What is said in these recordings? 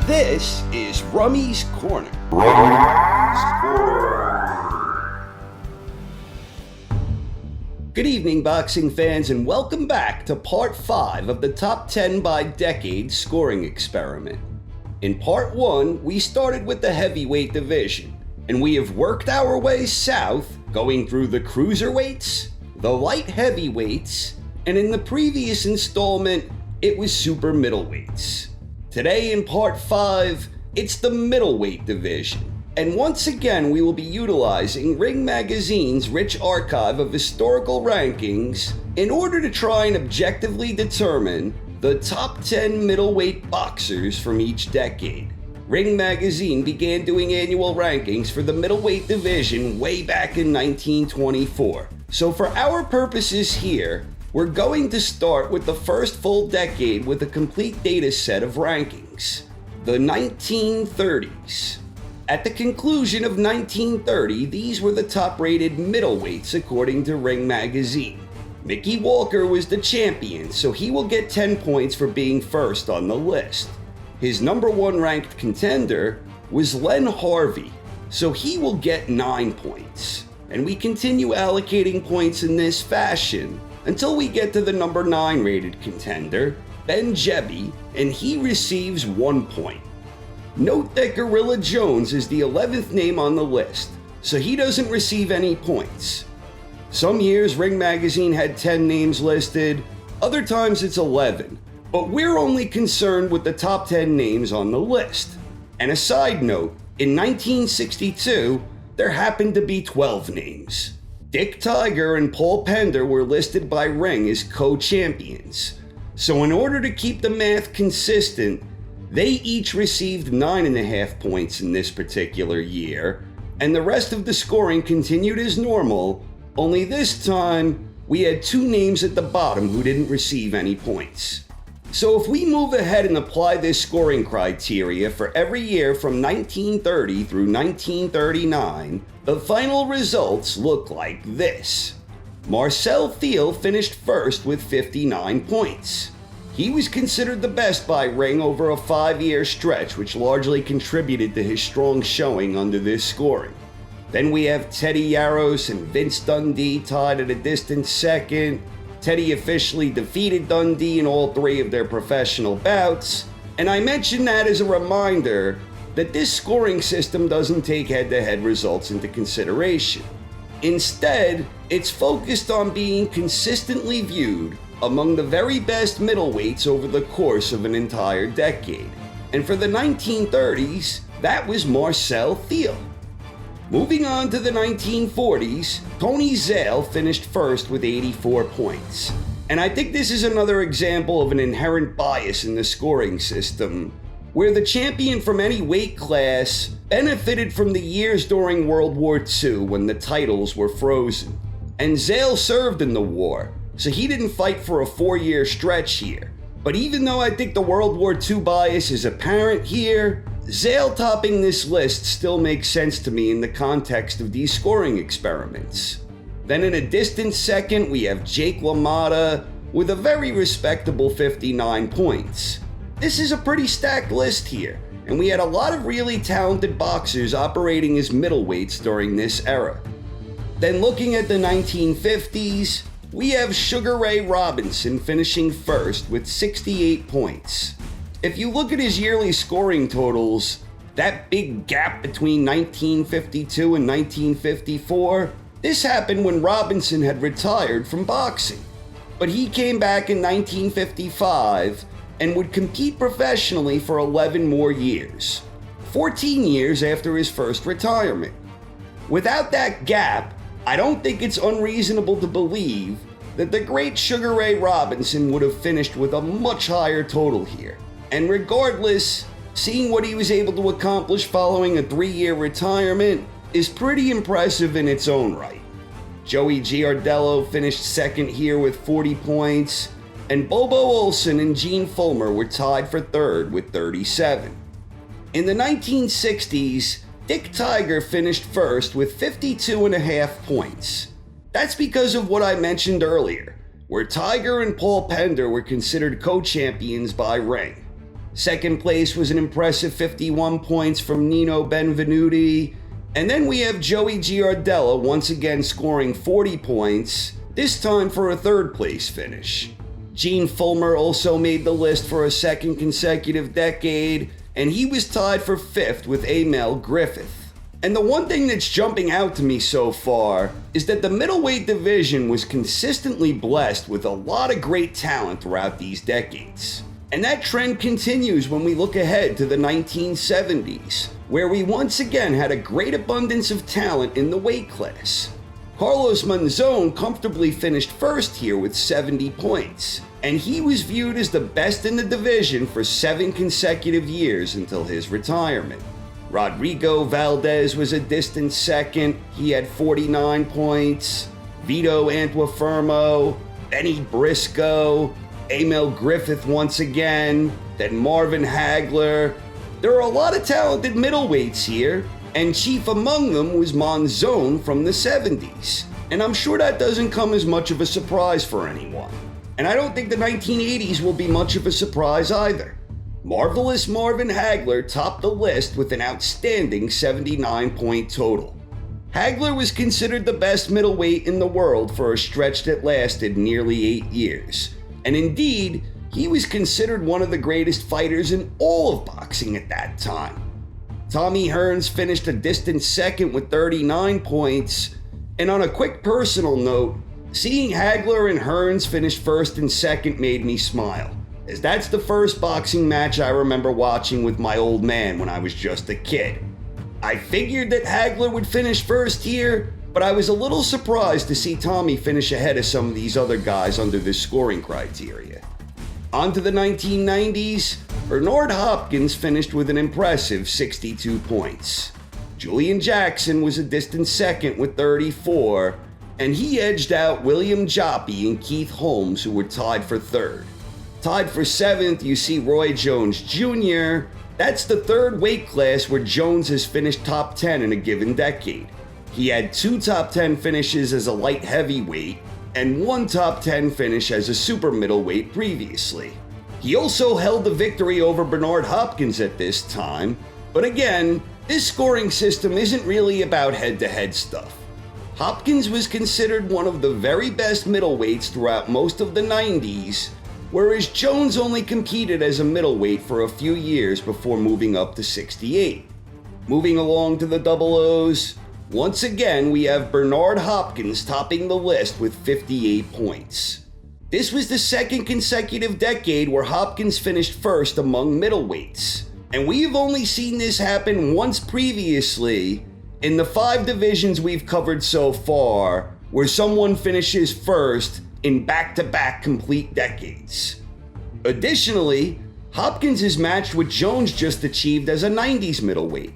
This is Rummy's Corner. Good evening, boxing fans, and welcome back to Part 5 of the Top 10 by Decade scoring experiment. In Part 1, we started with the heavyweight division, and we have worked our way south, going through the cruiserweights, the light heavyweights, and in the previous installment, it was super middleweights. Today in Part 5, it's the middleweight division. And once again, we will be utilizing Ring Magazine's rich archive of historical rankings in order to try and objectively determine the top 10 middleweight boxers from each decade. Ring Magazine began doing annual rankings for the middleweight division way back in 1924. So for our purposes here, we're going to start with the first full decade with a complete data set of rankings, the 1930s. At the conclusion of 1930, these were the top-rated middleweights according to Ring Magazine. Mickey Walker was the champion, so he will get 10 points for being first on the list. His number one ranked contender was Len Harvey, so he will get 9 points. And we continue allocating points in this fashion until we get to the number 9 rated contender, Ben Jebby, and he receives 1 point. Note that Gorilla Jones is the 11th name on the list, so he doesn't receive any points. Some years Ring Magazine had 10 names listed, other times it's 11, but we're only concerned with the top 10 names on the list. And a side note, in 1962, there happened to be 12 names. Dick Tiger and Paul Pender were listed by Ring as co-champions. So in order to keep the math consistent, they each received 9.5 points in this particular year, and the rest of the scoring continued as normal, only this time we had 2 names at the bottom who didn't receive any points. So if we move ahead and apply this scoring criteria for every year from 1930 through 1939, the final results look like this. Marcel Thiel finished first with 59 points. He was considered the best by Ring over a 5-year stretch, which largely contributed to his strong showing under this scoring. Then we have Teddy Yaros and Vince Dundee tied at a distant second. Teddy officially defeated Dundee in all 3 of their professional bouts, and I mention that as a reminder that this scoring system doesn't take head-to-head results into consideration. Instead, it's focused on being consistently viewed among the very best middleweights over the course of an entire decade. And for the 1930s, that was Marcel Thiel. Moving on to the 1940s, Tony Zale finished first with 84 points. And I think this is another example of an inherent bias in the scoring system, where the champion from any weight class benefited from the years during World War II when the titles were frozen. And Zale served in the war, so he didn't fight for a 4-year stretch here. But even though I think the World War II bias is apparent here, Zale topping this list still makes sense to me in the context of these scoring experiments. Then in a distant second, we have Jake LaMotta with a very respectable 59 points. This is a pretty stacked list here, and we had a lot of really talented boxers operating as middleweights during this era. Then looking at the 1950s, we have Sugar Ray Robinson finishing first with 68 points. If you look at his yearly scoring totals, that big gap between 1952 and 1954, this happened when Robinson had retired from boxing. But he came back in 1955 and would compete professionally for 11 more years, 14 years after his first retirement. Without that gap, I don't think it's unreasonable to believe that the great Sugar Ray Robinson would have finished with a much higher total here. And regardless, seeing what he was able to accomplish following a 3-year retirement is pretty impressive in its own right. Joey Giardello finished second here with 40 points, and Bobo Olson and Gene Fullmer were tied for third with 37. In the 1960s, Dick Tiger finished first with 52.5 points. That's because of what I mentioned earlier, where Tiger and Paul Pender were considered co-champions by Ring. Second place was an impressive 51 points from Nino Benvenuti. And then we have Joey Giardella once again scoring 40 points, this time for a third place finish. Gene Fullmer also made the list for a second consecutive decade, and he was tied for fifth with Emil Griffith. And the one thing that's jumping out to me so far is that the middleweight division was consistently blessed with a lot of great talent throughout these decades. And that trend continues when we look ahead to the 1970s, where we once again had a great abundance of talent in the weight class. Carlos Monzon comfortably finished first here with 70 points, and he was viewed as the best in the division for 7 consecutive years until his retirement. Rodrigo Valdez was a distant second. He had 49 points. Vito Antuofermo, Benny Briscoe, Emil Griffith once again, then Marvin Hagler. There are a lot of talented middleweights here, and chief among them was Monzon from the 70s. And I'm sure that doesn't come as much of a surprise for anyone. And I don't think the 1980s will be much of a surprise either. Marvelous Marvin Hagler topped the list with an outstanding 79-point total. Hagler was considered the best middleweight in the world for a stretch that lasted nearly 8 years. And indeed, he was considered one of the greatest fighters in all of boxing at that time. Tommy Hearns finished a distant second with 39 points. And on a quick personal note, seeing Hagler and Hearns finish first and second made me smile, as that's the first boxing match I remember watching with my old man when I was just a kid. I figured that Hagler would finish first here, but I was a little surprised to see Tommy finish ahead of some of these other guys under this scoring criteria. On to the 1990s, Bernard Hopkins finished with an impressive 62 points. Julian Jackson was a distant second with 34, and he edged out William Joppy and Keith Holmes, who were tied for third. Tied for seventh, you see Roy Jones Jr. That's the third weight class where Jones has finished top 10 in a given decade. He had 2 top 10 finishes as a light heavyweight and 1 top 10 finish as a super middleweight previously. He also held the victory over Bernard Hopkins at this time, but again, this scoring system isn't really about head-to-head stuff. Hopkins was considered one of the very best middleweights throughout most of the 90s, whereas Jones only competed as a middleweight for a few years before moving up to 68. Moving along to the double O's, once again we have Bernard Hopkins topping the list with 58 points. This was the second consecutive decade where Hopkins finished first among middleweights, and we've only seen this happen once previously in the 5 divisions we've covered so far, where someone finishes first in back-to-back complete decades. Additionally, Hopkins is matched what Jones just achieved as a 90s middleweight.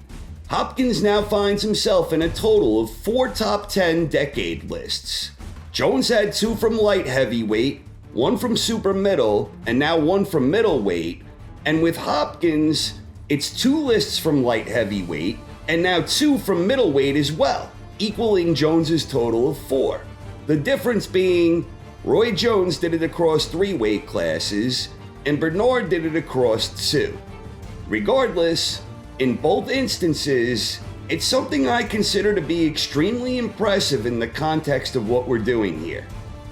Hopkins now finds himself in a total of 4 top 10 decade lists. Jones had 2 from light heavyweight, 1 from super middle, and now 1 from middleweight. And with Hopkins, it's 2 lists from light heavyweight, and now 2 from middleweight as well, equaling Jones's total of 4. The difference being, Roy Jones did it across 3 weight classes, and Bernard did it across 2. Regardless, in both instances, it's something I consider to be extremely impressive in the context of what we're doing here.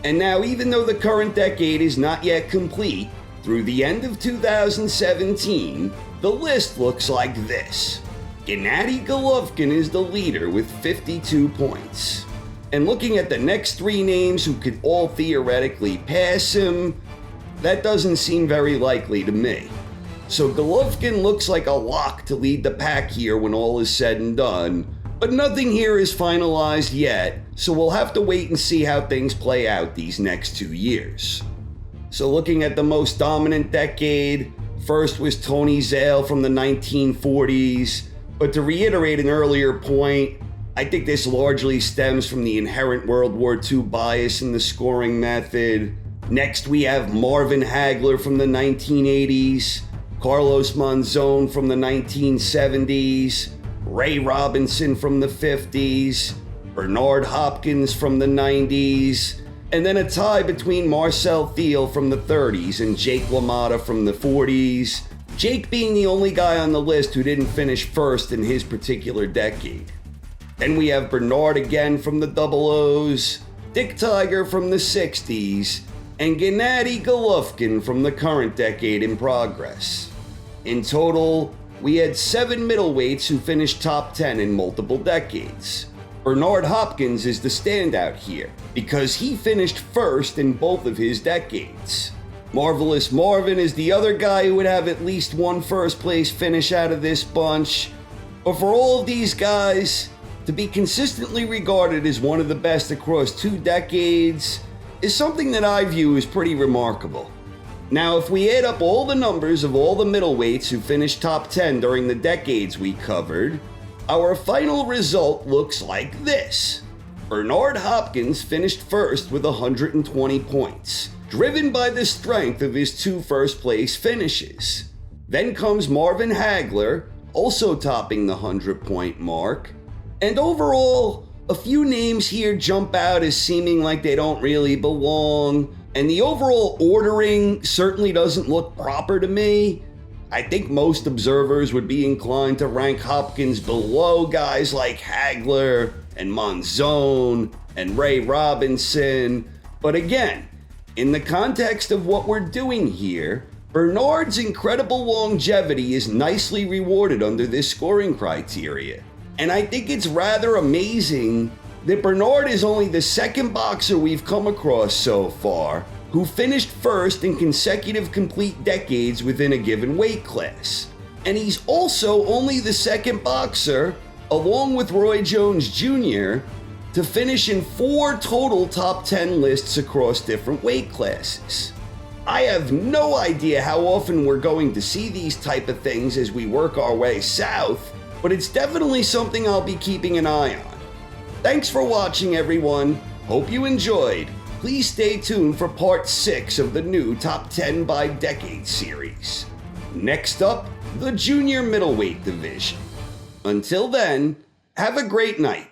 And now, even though the current decade is not yet complete, through the end of 2017, the list looks like this. Gennady Golovkin is the leader with 52 points. And looking at the next 3 names who could all theoretically pass him, that doesn't seem very likely to me. So Golovkin looks like a lock to lead the pack here when all is said and done, but nothing here is finalized yet, so we'll have to wait and see how things play out these next 2 years. So looking at the most dominant decade, first was Tony Zale from the 1940s, but to reiterate an earlier point, I think this largely stems from the inherent World War II bias in the scoring method. Next we have Marvin Hagler from the 1980s, Carlos Monzon from the 1970s, Ray Robinson from the 50s, Bernard Hopkins from the 90s, and then a tie between Marcel Thiel from the 30s and Jake LaMotta from the 40s. Jake being the only guy on the list who didn't finish first in his particular decade. Then we have Bernard again from the Double O's, Dick Tiger from the 60s, and Gennady Golovkin from the current decade in progress. In total, we had 7 middleweights who finished top 10 in multiple decades. Bernard Hopkins is the standout here, because he finished first in both of his decades. Marvelous Marvin is the other guy who would have at least one first place finish out of this bunch. But for all of these guys, to be consistently regarded as one of the best across 2 decades is something that I view as pretty remarkable. Now, if we add up all the numbers of all the middleweights who finished top 10 during the decades we covered, our final result looks like this. Bernard Hopkins finished first with 120 points, driven by the strength of his 2 first-place finishes. Then comes Marvin Hagler, also topping the 100-point mark. And overall, a few names here jump out as seeming like they don't really belong, and the overall ordering certainly doesn't look proper to me. I think most observers would be inclined to rank Hopkins below guys like Hagler and Monzon and Ray Robinson. But again, in the context of what we're doing here, Bernard's incredible longevity is nicely rewarded under this scoring criteria. And I think it's rather amazing that Bernard is only the second boxer we've come across so far who finished first in consecutive complete decades within a given weight class. And he's also only the second boxer, along with Roy Jones Jr., to finish in 4 total top 10 lists across different weight classes. I have no idea how often we're going to see these type of things as we work our way south, but it's definitely something I'll be keeping an eye on. Thanks for watching, everyone. Hope you enjoyed. Please stay tuned for part 6 of the new Top 10 by Decade series. Next up, the junior middleweight division. Until then, have a great night.